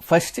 1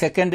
2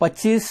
25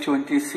26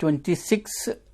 26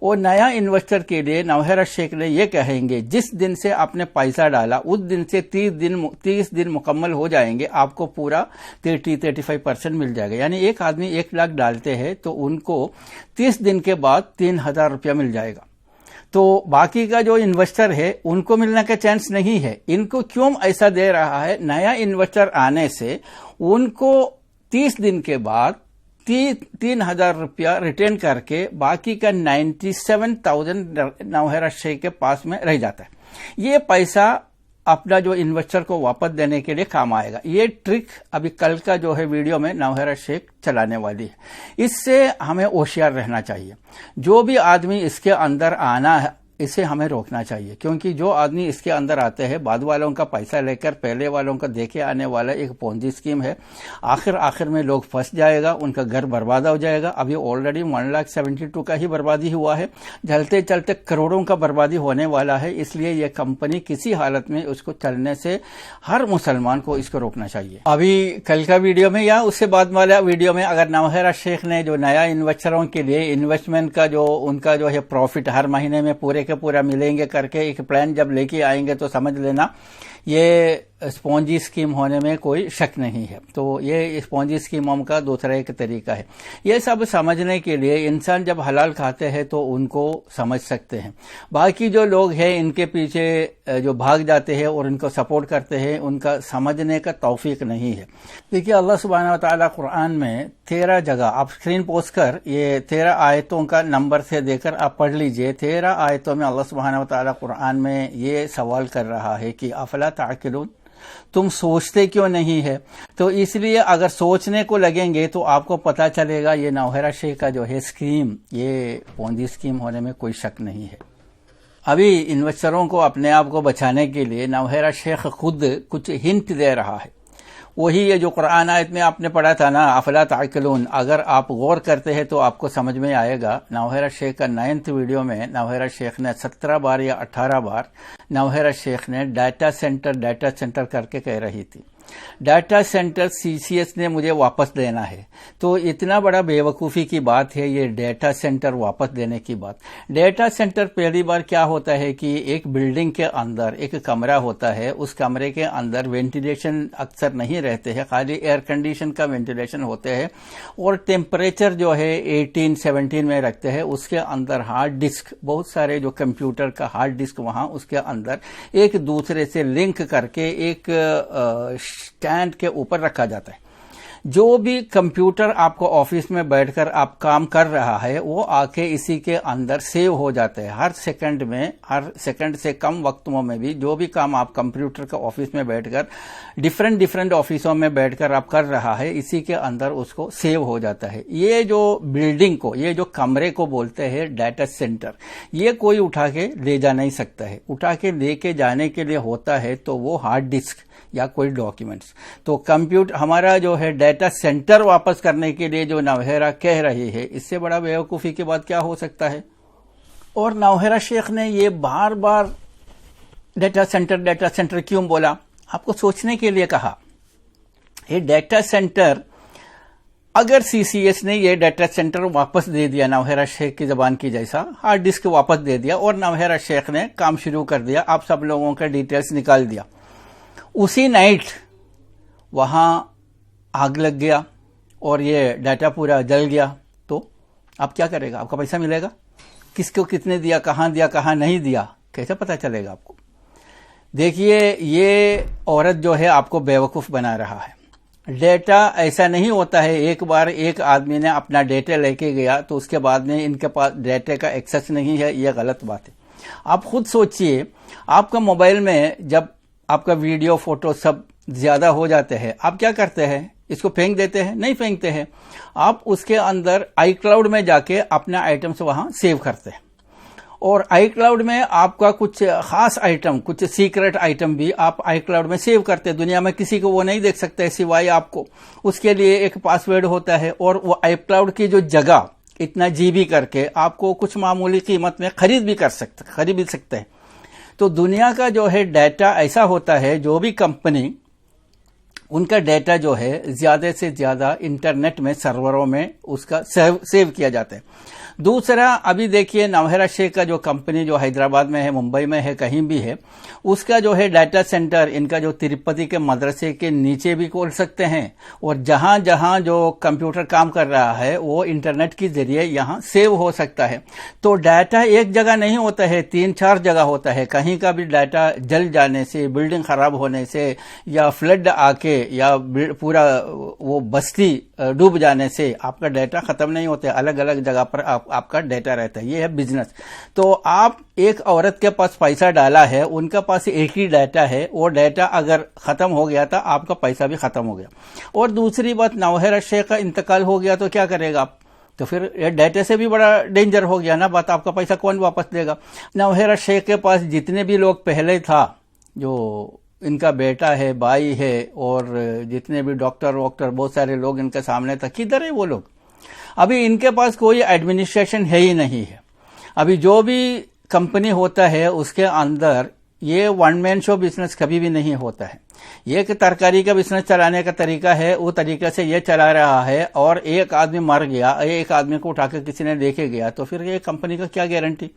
اور نیا انویسٹر کے لیے نوہیرہ شیخ نے یہ کہیں گے جس دن سے آپ نے پیسہ ڈالا اس دن سے 30 دن مکمل ہو جائیں گے، آپ کو پورا 35% مل جائے گا. یعنی ایک آدمی 1 لاکھ ڈالتے ہیں تو ان کو 30 دن کے بعد 3000 روپیہ مل جائے گا. تو باقی کا جو انویسٹر ہے ان کو ملنے کا چانس نہیں ہے. ان کو کیوں ایسا دے رہا ہے؟ نیا انویسٹر آنے سے ان کو 30 دن کے بعد 3000 روپیہ ریٹرن کر کے باقی کا 97,000 نوہیرہ شیخ کے پاس میں رہ جاتا ہے. یہ پیسہ اپنا جو انویسٹر کو واپس دینے کے لیے کام آئے گا. یہ ٹرک ابھی کل کا جو ہے ویڈیو میں نوہیرہ شیخ چلانے والی ہے. اس سے ہمیں ہوشیار رہنا چاہیے. جو بھی آدمی اس کے اندر آنا ہے اسے ہمیں روکنا چاہیے، کیونکہ جو آدمی اس کے اندر آتے ہیں بعد والوں کا پیسہ لے کر پہلے والوں کا دے کے آنے والا ایک پونجی اسکیم ہے. آخر میں لوگ پھنس جائے گا، ان کا گھر برباد ہو جائے گا. ابھی آلریڈی 1,72,000 کا ہی بربادی ہوا ہے، چلتے چلتے کروڑوں کا بربادی ہونے والا ہے. اس لیے یہ کمپنی کسی حالت میں اس کو چلنے سے ہر مسلمان کو اس کو روکنا چاہیے. ابھی کل کا ویڈیو میں یا اس سے بعد والا ویڈیو میں اگر نوہیرہ شیخ نے جو نیا انویسٹروں کے لیے انویسٹمنٹ کا جو ان کا جو ہے پروفٹ ہر مہینے میں پورے کے پورا ملیں گے کر کے ایک پلان جب لے کے آئیں گے تو سمجھ لینا یہ اسپونجی اسکیم ہونے میں کوئی شک نہیں ہے. تو یہ اسپونجی اسکیموں کا دوسرا ایک طریقہ ہے. یہ سب سمجھنے کے لیے انسان جب حلال کھاتے ہیں تو ان کو سمجھ سکتے ہیں. باقی جو لوگ ہیں ان کے پیچھے جو بھاگ جاتے ہیں اور ان کو سپورٹ کرتے ہیں ان کا سمجھنے کا توفیق نہیں ہے. دیکھیے اللہ سبحانہ وتعالی قرآن میں 13 جگہ آپ اسکرین پوسٹ کر یہ 13 آیتوں کا نمبر سے دے کر آپ پڑھ لیجئے. 13 آیتوں میں اللہ سبحانہ وتعالی قرآن میں یہ سوال کر رہا ہے کہ افلا تعقلون، تم سوچتے کیوں نہیں ہے؟ تو اس لیے اگر سوچنے کو لگیں گے تو آپ کو پتا چلے گا یہ نوہیرہ شیخ کا جو ہے اسکیم یہ پونجی اسکیم ہونے میں کوئی شک نہیں ہے. ابھی انویسٹروں کو اپنے آپ کو بچانے کے لیے نوہیرہ شیخ خود کچھ ہنٹ دے رہا ہے. وہی یہ جو قرآن آیت میں آپ نے پڑھا تھا نا افلا تعقلون، اگر آپ غور کرتے ہیں تو آپ کو سمجھ میں آئے گا. نوہیرہ شیخ کا 9th ویڈیو میں نوہیرہ شیخ نے 17 بار یا 18 بار نوہیرہ شیخ نے ڈیٹا سینٹر کر کے کہہ رہی تھی ڈیٹا سینٹر CCS نے مجھے واپس دینا ہے. تو اتنا بڑا بے وقوفی کی بات ہے یہ ڈیٹا سینٹر واپس دینے کی بات. ڈیٹا سینٹر پہلی بار کیا ہوتا ہے کہ ایک بلڈنگ کے اندر ایک کمرہ ہوتا ہے، اس کمرے کے اندر وینٹیلیشن اکثر نہیں رہتے ہیں، خالی ایئر کنڈیشن کا وینٹیلیشن ہوتے ہیں اور ٹیمپریچر جو ہے 18-17 میں رکھتے ہیں. اس کے اندر ہارڈ ڈسک، بہت سارے جو کمپیوٹر کا ہارڈ ڈسک وہاں اس کے اندر ایک دوسرے سے لنک کر کے ایک اسٹینڈ کے اوپر رکھا جاتا ہے. جو بھی کمپیوٹر آپ کو آفس میں بیٹھ کر آپ کام کر رہا ہے وہ آ کے اسی کے اندر سیو ہو جاتا ہے. ہر سیکنڈ سے کم وقتوں میں بھی جو بھی کام آپ کمپیوٹر کا آفس میں بیٹھ کر ڈیفرنٹ آفسوں میں بیٹھ کر آپ کر رہا ہے اسی کے اندر اس کو سیو ہو جاتا ہے. یہ جو بلڈنگ کو، یہ جو کمرے کو بولتے ہیں ڈیٹا سینٹر، یہ کوئی اٹھا کے لے جا نہیں سکتا ہے. اٹھا کے لے کے جانے کے لیے ہوتا ہے تو وہ ہارڈ ڈسک یا کوئی ڈاکیومنٹس. تو کمپیوٹر ہمارا جو ہے ڈیٹا سینٹر واپس کرنے کے لیے جو نوہیرہ کہہ رہی ہے اس سے بڑا بیوقوفی کے بعد کیا ہو سکتا ہے؟ اور نوہیرہ شیخ نے یہ بار بار ڈیٹا سینٹر کیوں بولا؟ آپ کو سوچنے کے لیے کہا. یہ ڈیٹا سینٹر اگر CCS نے یہ ڈیٹا سینٹر واپس دے دیا نوہیرہ شیخ کی زبان کی جیسا، ہارڈ ڈسک واپس دے دیا اور نوہیرہ شیخ نے کام شروع کر دیا، آپ سب لوگوں کا ڈیٹیلز نکال دیا، اسی نائٹ وہاں آگ لگ گیا اور یہ ڈیٹا پورا جل گیا، تو آپ کیا کرے گا؟ آپ کا پیسہ ملے گا؟ کس کو کتنے دیا، کہاں نہیں دیا، کیسے پتا چلے گا آپ کو؟ دیکھیے یہ عورت جو ہے آپ کو بیوقوف بنا رہا ہے. ڈیٹا ایسا نہیں ہوتا ہے ایک بار ایک آدمی نے اپنا ڈیٹا لے کے گیا تو اس کے بعد میں ان کے پاس ڈیٹا کا ایکسس نہیں ہے. یہ غلط بات ہے. آپ خود سوچئے، آپ کا موبائل میں جب آپ کا ویڈیو فوٹو سب زیادہ ہو جاتے ہیں آپ کیا کرتے ہیں؟ اس کو پھینک دیتے ہیں؟ نہیں پھینکتے ہیں. آپ اس کے اندر آئی کلاؤڈ میں جا کے اپنا آئٹمس وہاں سیو کرتے ہیں اور آئی کلاؤڈ میں آپ کا کچھ خاص آئٹم، کچھ سیکرٹ آئٹم بھی آپ آئی کلاؤڈ میں سیو کرتے ہیں. دنیا میں کسی کو وہ نہیں دیکھ سکتے سوائے آپ کو. اس کے لیے ایک پاس ورڈ ہوتا ہے اور وہ آئی کلاؤڈ کی جو جگہ اتنا GB کر کے آپ کو کچھ معمولی قیمت میں خرید بھی سکتے ہیں. تو دنیا کا جو ہے ڈیٹا ایسا ہوتا ہے جو بھی کمپنی ان کا ڈیٹا جو ہے زیادہ سے زیادہ انٹرنیٹ میں سروروں میں اس کا سیو کیا جاتا ہے۔ دوسرا، ابھی دیکھیے نوہیرا شیخ کا جو کمپنی جو حیدرآباد میں ہے، ممبئی میں ہے، کہیں بھی ہے، اس کا جو ہے ڈیٹا سینٹر ان کا جو تروپتی کے مدرسے کے نیچے بھی کھول سکتے ہیں، اور جہاں جہاں جو کمپیوٹر کام کر رہا ہے وہ انٹرنیٹ کے ذریعے یہاں سیو ہو سکتا ہے۔ تو ڈیٹا ایک جگہ نہیں ہوتا ہے، 3-4 جگہ ہوتا ہے۔ کہیں کا بھی ڈیٹا جل جانے سے، بلڈنگ خراب ہونے سے، یا فلڈ آ کے، یا پورا وہ بستی ڈوب جانے سے آپ کا ڈیٹا ختم نہیں ہوتا ہے، الگ الگ جگہ پر آپ کا ڈیٹا رہتا ہے۔ یہ ہے بزنس۔ تو آپ ایک عورت کے پاس پیسہ ڈالا ہے، ان کے پاس ایک ہی ڈیٹا ہے، وہ ڈیٹا اگر ختم ہو گیا تھا آپ کا پیسہ بھی ختم ہو گیا۔ اور دوسری بات، نوہیرا شیخ کا انتقال ہو گیا تو کیا کرے گا آپ؟ تو پھر یہ ڈیٹا سے بھی بڑا ڈینجر ہو گیا نا بات، آپ کا پیسہ کون واپس دے گا؟ نوہیرا شیخ کے پاس جتنے بھی لوگ پہلے تھا، جو ان کا بیٹا ہے، بھائی ہے، اور جتنے بھی ڈاکٹر بہت سارے لوگ ان کے سامنے تھا، کدھر ہے وہ لوگ؟ ابھی ان کے پاس کوئی ایڈمنسٹریشن ہے ہی نہیں ہے۔ ابھی جو بھی کمپنی ہوتا ہے اس کے اندر یہ ون مین شو بزنس کبھی بھی نہیں ہوتا ہے۔ یہ کہ ترکاری کا بزنس چلانے کا طریقہ ہے، وہ طریقے سے یہ چلا رہا ہے، اور ایک آدمی مر گیا، ایک آدمی کو اٹھا کے کسی نے لے کے گیا، تو پھر یہ کمپنی کا کیا گارنٹی؟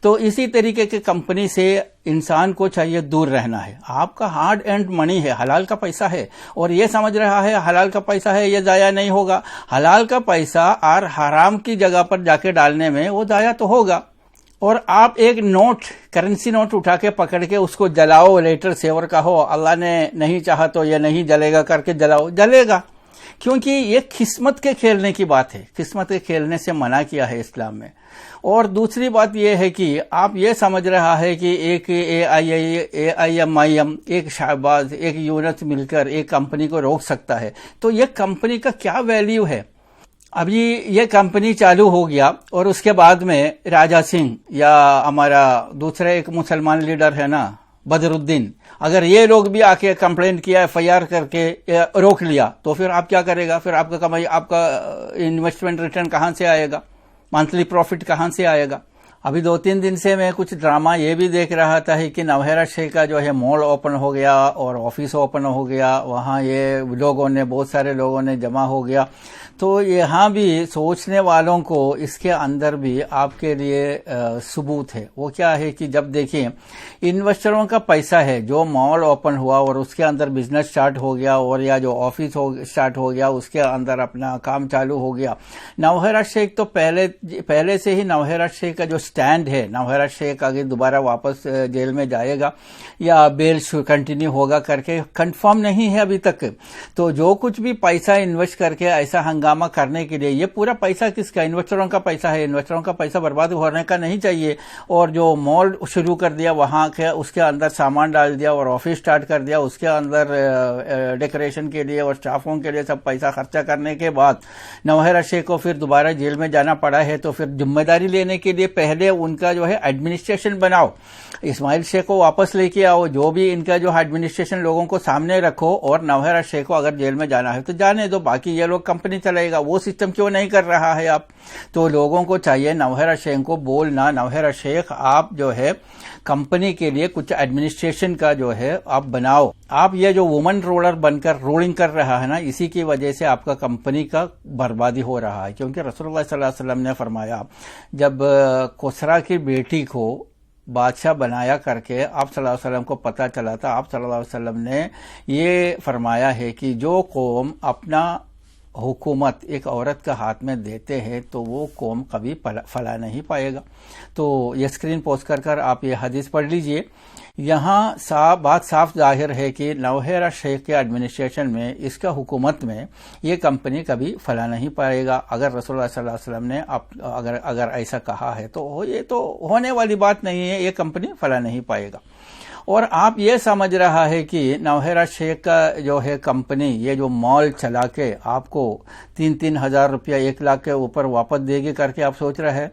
تو اسی طریقے کی کمپنی سے انسان کو چاہیے دور رہنا ہے۔ آپ کا ہارڈ اینڈ منی ہے، حلال کا پیسہ ہے، اور یہ سمجھ رہا ہے حلال کا پیسہ ہے یہ ضائع نہیں ہوگا۔ حلال کا پیسہ اور حرام کی جگہ پر جا کے ڈالنے میں وہ ضائع تو ہوگا۔ اور آپ ایک نوٹ، کرنسی نوٹ اٹھا کے پکڑ کے اس کو جلاؤ لیٹر سے، اور کہو اللہ نے نہیں چاہا تو یہ نہیں جلے گا کر کے جلاؤ، جلے گا، کیونکہ یہ قسمت کے کھیلنے کی بات ہے۔ قسمت کے کھیلنے سے منع کیا ہے اسلام میں۔ اور دوسری بات یہ ہے کہ آپ یہ سمجھ رہا ہے کہ ایک AIM، ایک شہباز، ایک یونس مل کر ایک کمپنی کو روک سکتا ہے، تو یہ کمپنی کا کیا ویلیو ہے؟ ابھی یہ کمپنی چالو ہو گیا، اور اس کے بعد میں راجہ سنگھ یا ہمارا دوسرا ایک مسلمان لیڈر ہے نا بدر الدین، اگر یہ لوگ بھی آ کے کمپلینٹ کیا، FIR کر کے روک لیا، تو پھر آپ کیا کرے گا؟ پھر آپ کا کمائی، آپ کا انویسٹمنٹ ریٹرن کہاں سے آئے گا؟ منتھلی پروفٹ کہاں سے آئے گا؟ ابھی 2-3 دن سے میں کچھ ڈرامہ یہ بھی دیکھ رہا تھا کہ نوہیرا شیخ کا جو ہے مال اوپن ہو گیا اور آفس اوپن ہو گیا، وہاں یہ لوگوں نے، بہت سارے لوگوں نے جمع ہو گیا۔ تو یہاں بھی سوچنے والوں کو اس کے اندر بھی آپ کے لیے ثبوت ہے۔ وہ کیا ہے کہ جب دیکھیں انویسٹروں کا پیسہ ہے، جو مال اوپن ہوا اور اس کے اندر بزنس سٹارٹ ہو گیا، اور یا جو آفس سٹارٹ ہو گیا اس کے اندر اپنا کام چالو ہو گیا۔ نوہیرا شیخ تو پہلے سے ہی نوہیرا شیخ کا جو سٹینڈ ہے، نوہیرا شیخ آگے دوبارہ واپس جیل میں جائے گا یا بیل کنٹینیو ہوگا کر کے کنفرم نہیں ہے ابھی تک۔ تو جو کچھ بھی پیسہ انویسٹ کر کے ایسا ہنگامہ کرنے کے لیے، یہ پورا پیسہ کس کا؟ انویسٹروں کا پیسہ ہے۔ انویسٹروں کا پیسہ برباد ہونے کا نہیں چاہیے۔ اور جو مال شروع کر دیا، وہاں کے اس کے اندر سامان ڈال دیا اور آفس سٹارٹ کر دیا، اس کے اندر ڈیکوریشن کے لیے اور اسٹافوں کے لیے سب پیسہ خرچہ کرنے کے بعد نوہیرا شیخ کو پھر دوبارہ جیل میں جانا پڑا ہے، تو پھر ذمہ داری لینے کے لیے پہلے ان کا جو ہے ایڈمنسٹریشن بناؤ، اسماعیل شیخ کو واپس لے کے آؤ، جو بھی ان کا جو ایڈمنسٹریشن لوگوں کو سامنے رکھو، اور نوہیرا شیخ کو اگر جیل میں جانا ہے تو جانے دو، باقی یہ لوگ کمپنی چلائے گا۔ وہ سسٹم کیوں نہیں کر رہا ہے آپ؟ تو لوگوں کو چاہیے نوہیرا شیخ کو بولنا، نوہیرا شیخ آپ جو ہے کمپنی کے لیے کچھ ایڈمنسٹریشن کا جو ہے آپ بناؤ۔ آپ یہ جو وومن رولر بن کر رولنگ کر رہا ہے نا، اسی کی وجہ سے آپ کا کمپنی کا بربادی ہو رہا ہے۔ کیونکہ رسول اللہ صلی اللہ علیہ وسلم نے فرمایا، جب کسرا کی بیٹی کو بادشاہ بنایا کر کے آپ صلی اللہ علیہ وسلم کو پتہ چلا تھا، آپ صلی اللہ علیہ وسلم نے یہ فرمایا ہے کہ جو قوم اپنا حکومت ایک عورت کا ہاتھ میں دیتے ہیں تو وہ قوم کبھی فلاح نہیں پائے گا۔ تو یہ اسکرین پوز کر آپ یہ حدیث پڑھ لیجئے۔ یہاں بات صاف ظاہر ہے کہ نوہیرا شیخ کے ایڈمنسٹریشن میں، اس کا حکومت میں، یہ کمپنی کبھی فلاح نہیں پائے گا۔ اگر رسول اللہ صلی اللہ علیہ وسلم نے اگر ایسا کہا ہے تو یہ تو ہونے والی بات نہیں ہے، یہ کمپنی فلاح نہیں پائے گا۔ اور آپ یہ سمجھ رہا ہے کہ نوہیرا شیخ کا جو ہے کمپنی، یہ جو مال چلا کے آپ کو 3-3 ہزار روپیہ 1 لاکھ کے اوپر واپس دے گی کر کے آپ سوچ رہے ہیں،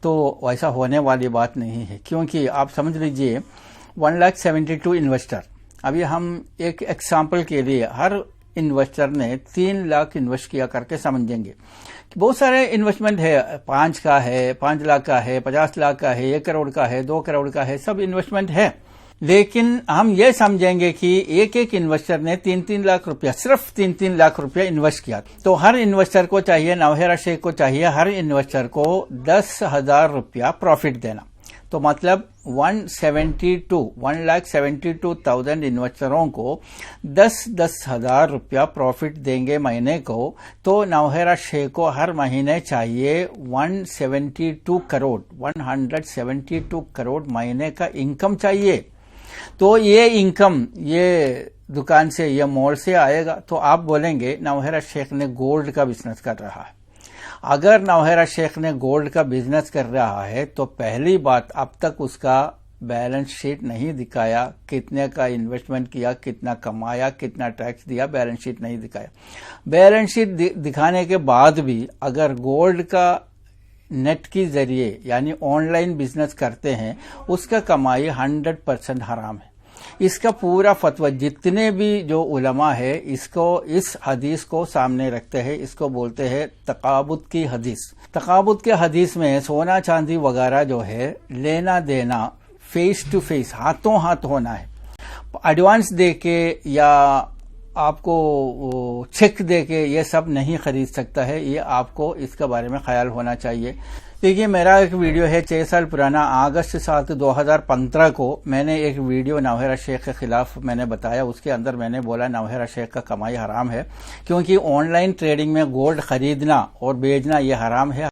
تو ایسا ہونے والی بات نہیں ہے۔ کیونکہ آپ سمجھ لیجئے 1,72,000 انویسٹر، ابھی ہم ایک ایگزامپل کے لیے ہر انویسٹر نے 3 لاکھ انویسٹ کیا کر کے سمجھیں گے۔ بہت سارے انویسٹمنٹ ہے، 5 کا ہے، 5 لاکھ کا ہے، 50 لاکھ کا ہے، 1 کروڑ کا ہے، 2 کروڑ کا ہے، سب انویسٹمنٹ ہے۔ لیکن ہم یہ سمجھیں گے کہ ایک ایک انویسٹر نے 3-3 لاکھ روپیہ، صرف 3-3 لاکھ روپیہ انویسٹ کیا، تو ہر انویسٹر کو چاہیے، نوہیرا شیخ کو چاہیے ہر انویسٹر کو 10,000 روپیہ پروفٹ دینا. تو مطلب 1,72,000 انویسٹروں کو 10,000 روپیہ پروفٹ دیں گے مہینے کو، تو نوہیرا شیخ کو ہر مہینے چاہیے 172 کروڑ مہینے کا انکم چاہیے. تو یہ انکم یہ دکان سے، یہ مال سے آئے گا. تو آپ بولیں گے نوہیرا شیخ نے گولڈ کا بزنس کر رہا ہے. اگر نوہیرا شیخ نے گولڈ کا بزنس کر رہا ہے تو پہلی بات اب تک اس کا بیلنس شیٹ نہیں دکھایا، کتنے کا انویسٹمنٹ کیا، کتنا کمایا، کتنا ٹیکس دیا، بیلنس شیٹ نہیں دکھایا. بیلنس شیٹ دکھانے کے بعد بھی اگر گولڈ کا نیٹ کے ذریعے یعنی آن لائن بزنس کرتے ہیں، اس کا کمائی 100% حرام ہے. اس کا پورا فتویٰ جتنے بھی جو علماء ہے اس حدیث کو سامنے رکھتے ہیں. اس کو بولتے ہیں تقابض کی حدیث. تقابض کے حدیث میں سونا چاندی وغیرہ جو ہے لینا دینا فیس ٹو فیس، ہاتھوں ہاتھ ہونا ہے. ایڈوانس دے کے یا آپ کو چیک دے کے یہ سب نہیں خرید سکتا ہے. یہ آپ کو اس کے بارے میں خیال ہونا چاہیے. دیکھیے میرا ایک ویڈیو ہے 6 سال پرانا، اگست 7 2015 کو میں نے ایک ویڈیو نوہیرا شیخ کے خلاف میں نے بتایا. اس کے اندر میں نے بولا نوہیرا شیخ کا کمائی حرام ہے، کیونکہ آن لائن ٹریڈنگ میں گولڈ خریدنا اور بیچنا یہ حرام ہے.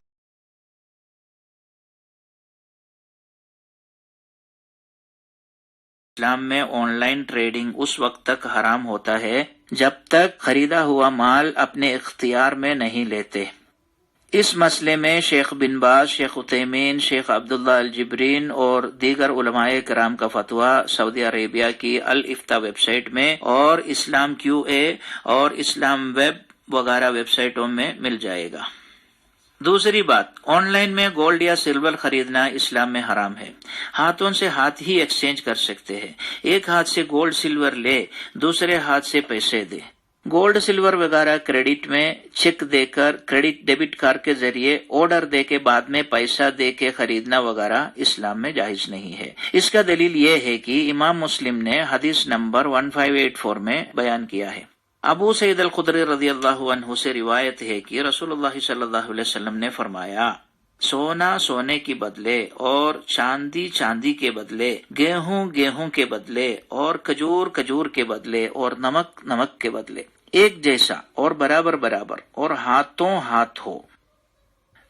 اسلام میں آن لائن ٹریڈنگ اس وقت تک حرام ہوتا ہے جب تک خریدا ہوا مال اپنے اختیار میں نہیں لیتے. اس مسئلے میں شیخ بن باز، شیخ عثیمین، شیخ عبداللہ الجبرین اور دیگر علماء کرام کا فتویٰ سعودی عربیہ کی الافتاء ویب سائٹ میں اور اسلام QA اور اسلام ویب وغیرہ ویب سائٹوں میں مل جائے گا. دوسری بات، آن لائن میں گولڈ یا سلور خریدنا اسلام میں حرام ہے. ہاتھوں سے ہاتھ ہی ایکسچینج کر سکتے ہیں. ایک ہاتھ سے گولڈ سلور لے، دوسرے ہاتھ سے پیسے دے. گولڈ سلور وغیرہ کریڈٹ میں چیک دے کر، کریڈٹ ڈیبٹ کارڈ کے ذریعے آرڈر دے کے بعد میں پیسہ دے کے خریدنا وغیرہ اسلام میں جائز نہیں ہے. اس کا دلیل یہ ہے کہ امام مسلم نے حدیث نمبر 1584 میں بیان کیا ہے. ابو سعید الخدری رضی اللہ عنہ سے روایت ہے کہ رسول اللہ صلی اللہ علیہ وسلم نے فرمایا، سونا سونے کے بدلے اور چاندی چاندی کے بدلے، گیہوں گیہوں کے بدلے اور کھجور کھجور کے بدلے اور نمک نمک کے بدلے ایک جیسا اور برابر برابر اور ہاتھوں ہاتھ ہو.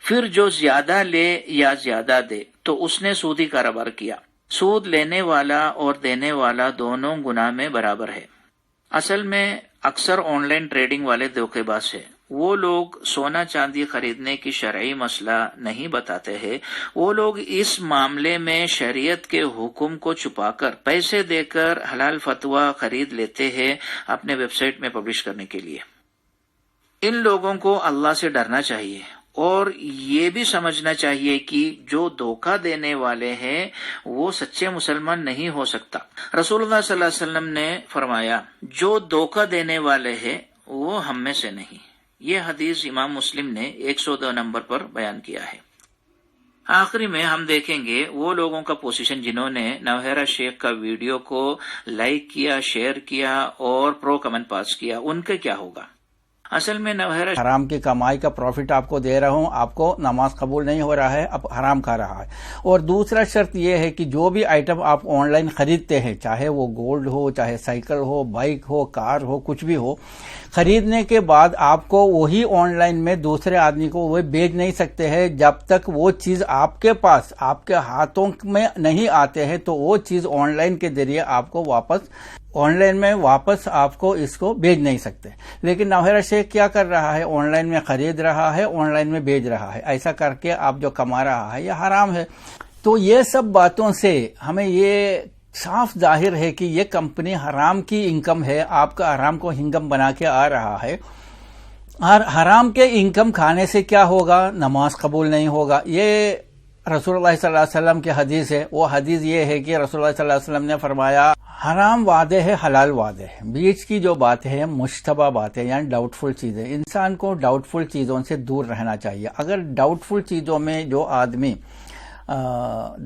پھر جو زیادہ لے یا زیادہ دے تو اس نے سودی کاروبار کیا. سود لینے والا اور دینے والا دونوں گناہ میں برابر ہے. اصل میں اکثر آن لائن ٹریڈنگ والے دھوکے باز ہیں. وہ لوگ سونا چاندی خریدنے کی شرعی مسئلہ نہیں بتاتے ہیں. وہ لوگ اس معاملے میں شریعت کے حکم کو چھپا کر پیسے دے کر حلال فتویٰ خرید لیتے ہیں اپنے ویب سائٹ میں پبلش کرنے کے لیے. ان لوگوں کو اللہ سے ڈرنا چاہیے اور یہ بھی سمجھنا چاہیے کہ جو دھوکہ دینے والے ہیں وہ سچے مسلمان نہیں ہو سکتا. رسول اللہ صلی اللہ علیہ وسلم نے فرمایا، جو دھوکہ دینے والے ہیں وہ ہم میں سے نہیں. یہ حدیث امام مسلم نے 102 نمبر پر بیان کیا ہے. آخری میں ہم دیکھیں گے وہ لوگوں کا پوزیشن جنہوں نے نوہیرا شیخ کا ویڈیو کو لائک کیا، شیئر کیا اور پرو کمنٹ پاس کیا، ان کا کیا ہوگا. اصل میں نوہیرا حرام کی کمائی کا پروفٹ آپ کو دے رہا ہوں، آپ کو نماز قبول نہیں ہو رہا ہے، اب حرام کھا رہا ہے. اور دوسرا شرط یہ ہے کہ جو بھی آئٹم آپ آن لائن خریدتے ہیں، چاہے وہ گولڈ ہو، چاہے سائیکل ہو، بائک ہو، کار ہو، کچھ بھی ہو، خریدنے کے بعد آپ کو وہی آن لائن میں دوسرے آدمی کو وہ بیچ نہیں سکتے ہیں جب تک وہ چیز آپ کے پاس آپ کے ہاتھوں میں نہیں آتے ہیں. تو وہ چیز آن لائن کے ذریعے آپ کو آن لائن میں واپس آپ کو اس کو بیچ نہیں سکتے. لیکن نوہیرا شیخ کیا کر رہا ہے؟ آن لائن میں خرید رہا ہے، آن لائن میں بیچ رہا ہے. ایسا کر کے آپ جو کما رہا ہے یہ حرام ہے. تو یہ سب باتوں سے ہمیں یہ صاف ظاہر ہے کہ یہ کمپنی حرام کی انکم ہے، آپ کا حرام کو انکم بنا کے آ رہا ہے. حرام کے انکم کھانے سے کیا ہوگا؟ نماز قبول نہیں ہوگا. یہ رسول اللہ صلی اللہ علیہ وسلم کی حدیث ہے. وہ حدیث یہ ہے کہ رسول اللہ صلی اللہ علیہ وسلم نے فرمایا، حرام وعدے ہے، حلال وعدے ہے. بیچ کی جو باتیں ہیں مشتبہ باتیں، یعنی ڈاؤٹ فل چیزیں. انسان کو ڈاؤٹ فل چیزوں سے دور رہنا چاہیے. اگر ڈاؤٹ فل چیزوں میں جو آدمی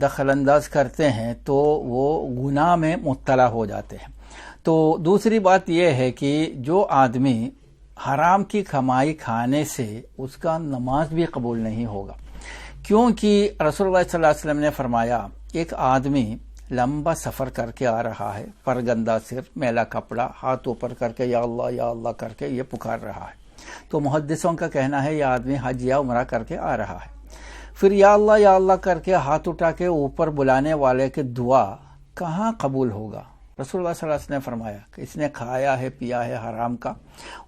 دخل انداز کرتے ہیں تو وہ گناہ میں مبتلا ہو جاتے ہیں۔ تو دوسری بات یہ ہے کہ جو آدمی حرام کی کمائی کھانے سے اس کا نماز بھی قبول نہیں ہوگا، کیونکہ رسول اللہ صلی اللہ علیہ وسلم نے فرمایا ایک آدمی لمبا سفر کر کے آ رہا ہے، پر گندا سر، میلا کپڑا، ہاتھ اوپر کر کے یا اللہ کر کے یہ پکار رہا ہے، تو محدثوں کا کہنا ہے یہ آدمی حج یا عمرہ کر کے آ رہا ہے، پھر یا اللہ کر کے ہاتھ اٹھا کے اوپر بلانے والے کے دعا کہاں قبول ہوگا؟ رسول اللہ صلی اللہ علیہ وسلم نے فرمایا کہ اس نے کھایا ہے پیا ہے حرام کا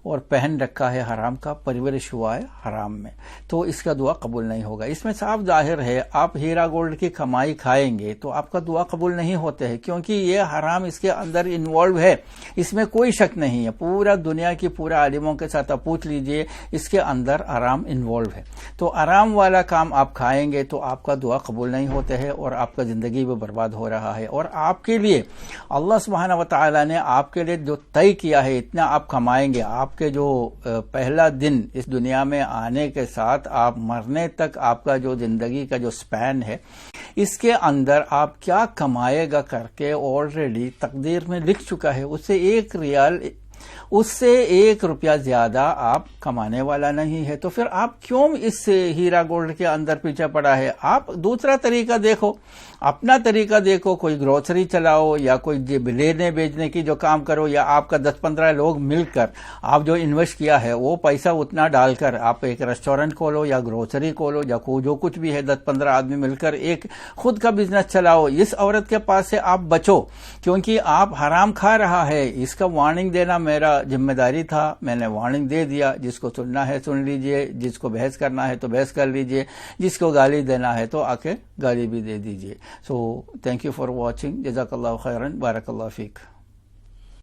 اور پہن رکھا ہے حرام کا، پرورش ہوا ہے حرام میں، تو اس کا دعا قبول نہیں ہوگا۔ اس میں صاف ظاہر ہے آپ ہیرا گولڈ کی کمائی کھائیں گے تو آپ کا دعا قبول نہیں ہوتے ہے، کیونکہ یہ حرام اس کے اندر انوالو ہے، اس میں کوئی شک نہیں ہے۔ پورا دنیا کی پورا عالموں کے ساتھ آپ پوچھ لیجئے، اس کے اندر حرام انوالو ہے، تو حرام والا کام آپ کھائیں گے تو آپ کا دعا قبول نہیں ہوتے ہے اور آپ کا زندگی بھی برباد ہو رہا ہے، اور آپ کے لیے اللہ سبحانہ وتعالی نے آپ کے لیے جو طے کیا ہے اتنا آپ کمائیں گے، آپ کے جو پہلا دن اس دنیا میں آنے کے ساتھ آپ مرنے تک آپ کا جو زندگی کا جو سپین ہے اس کے اندر آپ کیا کمائے گا کر کے آلریڈی تقدیر میں لکھ چکا ہے، اس سے 1 روپیہ زیادہ آپ کمانے والا نہیں ہے، تو پھر آپ کیوں اس ہیرا گولڈ کے اندر پیچھے پڑا ہے؟ آپ دوسرا طریقہ دیکھو، اپنا طریقہ دیکھو، کوئی گروسری چلاؤ یا کوئی لینے بیچنے کی جو کام کرو، یا آپ کا 10-15 لوگ مل کر آپ جو انویسٹ کیا ہے وہ پیسہ اتنا ڈال کر آپ ایک ریسٹورنٹ کھولو یا گروسری کھولو یا جو کچھ بھی ہے، 10-15 آدمی مل کر ایک خود کا بزنس چلاؤ۔ اس عورت کے پاس سے آپ بچو، کیونکہ آپ حرام کھا رہا ہے، اس کا وارننگ دینا میرا ذمہ داری تھا، میں نے وارننگ دے دیا، جس کو سننا ہے سن لیجئے، جس کو بحث کرنا ہے تو بحث کر لیجئے، جس کو گالی دینا ہے تو آ کے گالی بھی دے دیجئے۔ So thank you for watching. Jazakallah khairan. Barakallah feek.